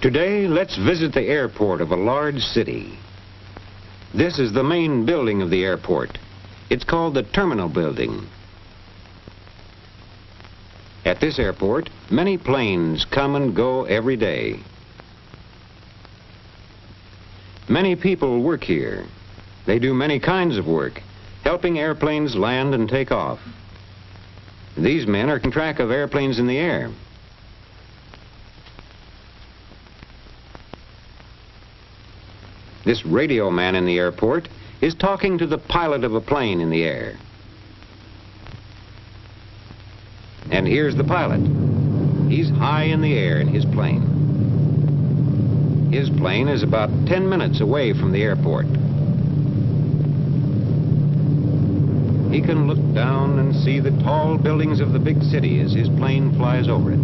Today, let's visit the airport of a large city. This is the main building of the airport. It's called the Terminal Building. At this airport, many planes come and go every day. Many people work here. They do many kinds of work, helping airplanes land and take off. These men are keeping track of airplanes in the air. This radio man in the airport is talking to the pilot of a plane in the air. And here's the pilot. He's high in the air in his plane. His plane is about 10 minutes away from the airport. He can look down and see the tall buildings of the big city as his plane flies over it.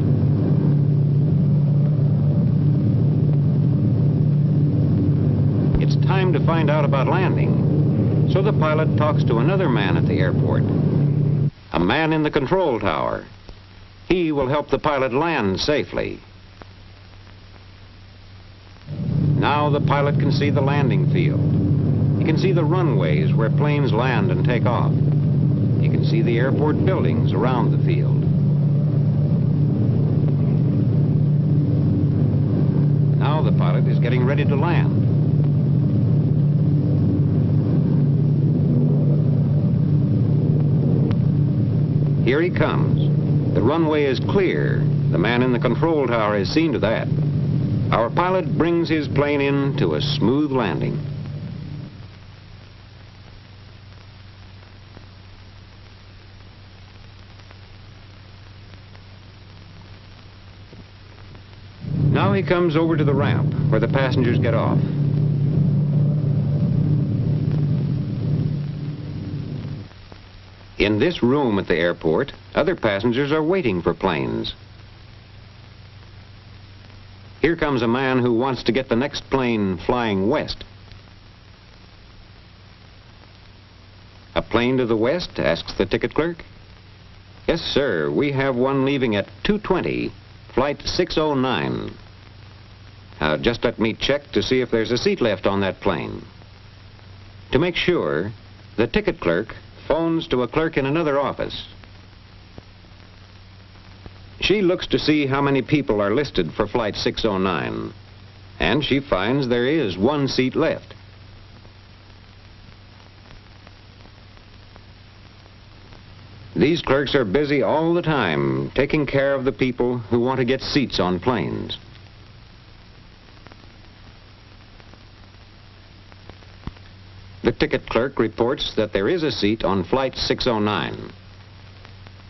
It's time to find out about landing. So the pilot talks to another man at the airport, a man in the control tower. He will help the pilot land safely. Now the pilot can see the landing field. He can see the runways where planes land and take off. He can see the airport buildings around the field. Now the pilot is getting ready to land. Here he comes. The runway is clear. The man in the control tower has seen to that. Our pilot brings his plane in to a smooth landing. Now he comes over to the ramp where the passengers get off. In this room at the airport, other passengers are waiting for planes. Here comes a man who wants to get the next plane flying west. A plane to the west, asks the ticket clerk. Yes, sir, we have one leaving at 2:20, flight 609. Just let me check to see if there's a seat left on that plane. To make sure, the ticket clerk phones to a clerk in another office. She looks to see how many people are listed for flight 609, and she finds there is one seat left. These clerks are busy all the time taking care of the people who want to get seats on planes. The ticket clerk reports that there is a seat on flight 609.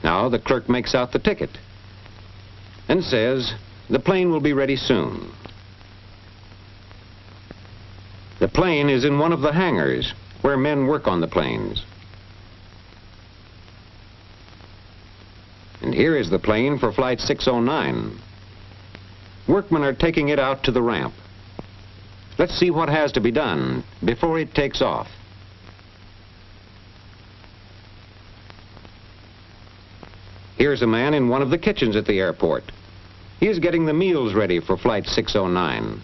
Now the clerk makes out the ticket and says the plane will be ready soon. The plane is in one of the hangars where men work on the planes. And here is the plane for flight 609. Workmen are taking it out to the ramp. Let's see what has to be done before it takes off. Here's a man in one of the kitchens at the airport. He is getting the meals ready for flight 609.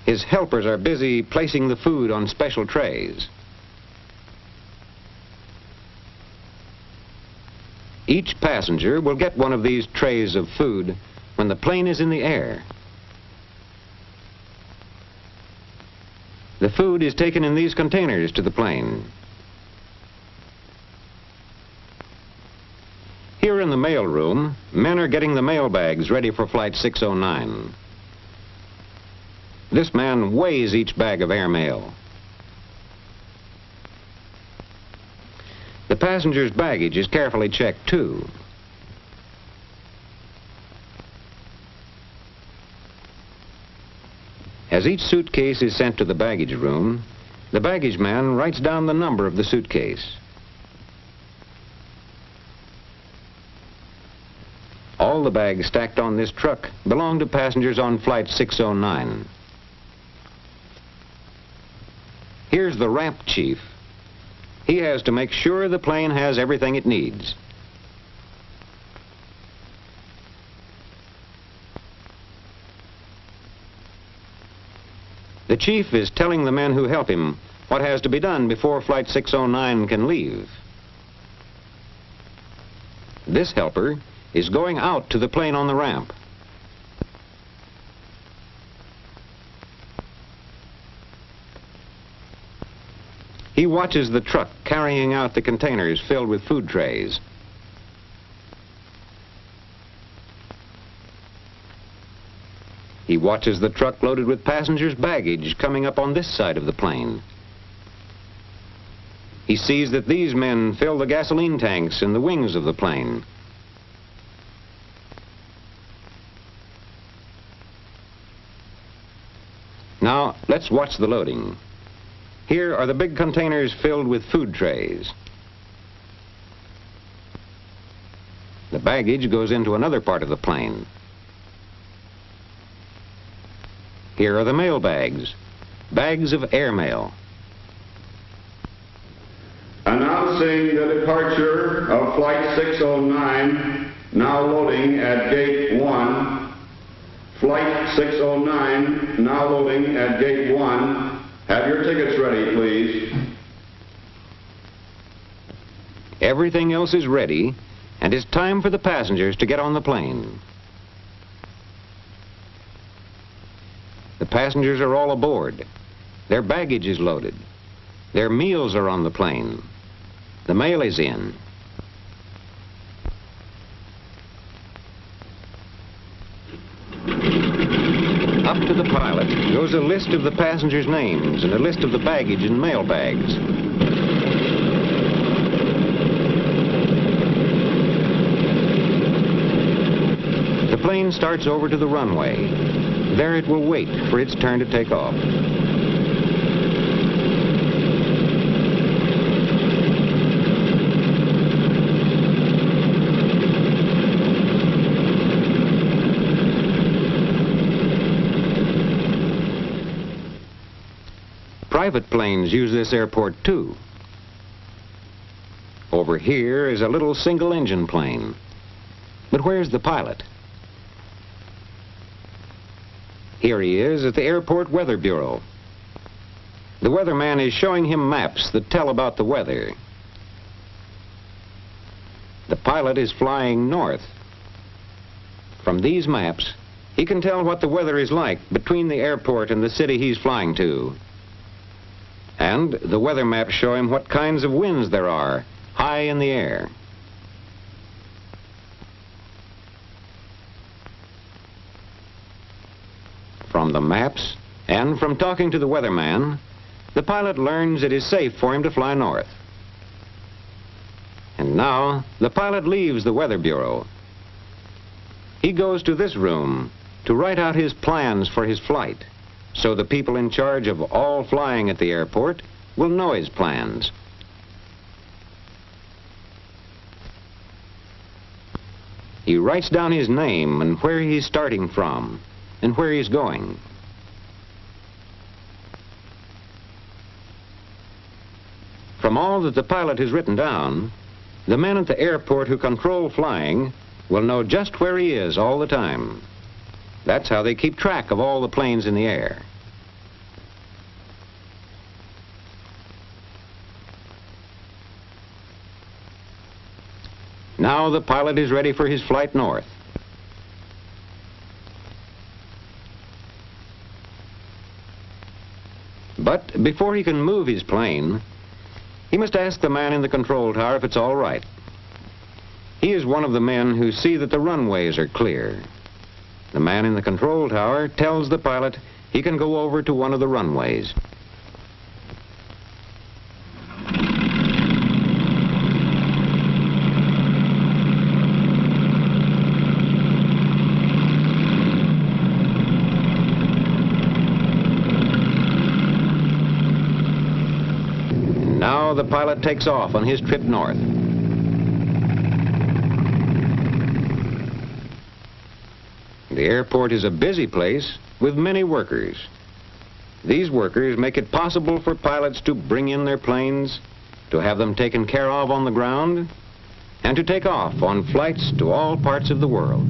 His helpers are busy placing the food on special trays. Each passenger will get one of these trays of food when the plane is in the air. The food is taken in these containers to the plane. Here in the mail room, men are getting the mail bags ready for flight 609. This man weighs each bag of airmail. The passenger's baggage is carefully checked, too. As each suitcase is sent to the baggage room, the baggage man writes down the number of the suitcase. All the bags stacked on this truck belong to passengers on Flight 609. Here's the ramp chief. He has to make sure the plane has everything it needs. The chief is telling the men who help him what has to be done before Flight 609 can leave. This helper is going out to the plane on the ramp. He watches the truck carrying out the containers filled with food trays. He watches the truck loaded with passengers' baggage coming up on this side of the plane. He sees that these men fill the gasoline tanks in the wings of the plane. Now, let's watch the loading. Here are the big containers filled with food trays. The baggage goes into another part of the plane. Here are the mail bags, bags of airmail. Announcing the departure of Flight 609, now loading at Gate 1. Flight 609, now loading at Gate 1. Have your tickets ready, please. Everything else is ready, and it's time for the passengers to get on the plane. The passengers are all aboard. Their baggage is loaded. Their meals are on the plane. The mail is in. Up to the pilot goes a list of the passengers' names and a list of the baggage and mail bags. The plane starts over to the runway. There it will wait for its turn to take off. Private planes use this airport too. Over here is a little single-engine plane. But where's the pilot? Here he is at the Airport Weather Bureau. The weatherman is showing him maps that tell about the weather. The pilot is flying north. From these maps, he can tell what the weather is like between the airport and the city he's flying to. And the weather maps show him what kinds of winds there are high in the air. From the maps and from talking to the weatherman, the pilot learns it is safe for him to fly north. And now the pilot leaves the Weather Bureau. He goes to this room to write out his plans for his flight, so the people in charge of all flying at the airport will know his plans. He writes down his name and where he's starting from and where he's going. From all that the pilot has written down, the men at the airport who control flying will know just where he is all the time. That's how they keep track of all the planes in the air. Now the pilot is ready for his flight north. But before he can move his plane, he must ask the man in the control tower if it's all right. He is one of the men who see that the runways are clear. The man in the control tower tells the pilot he can go over to one of the runways. Now the pilot takes off on his trip north. The airport is a busy place with many workers. These workers make it possible for pilots to bring in their planes, to have them taken care of on the ground, and to take off on flights to all parts of the world.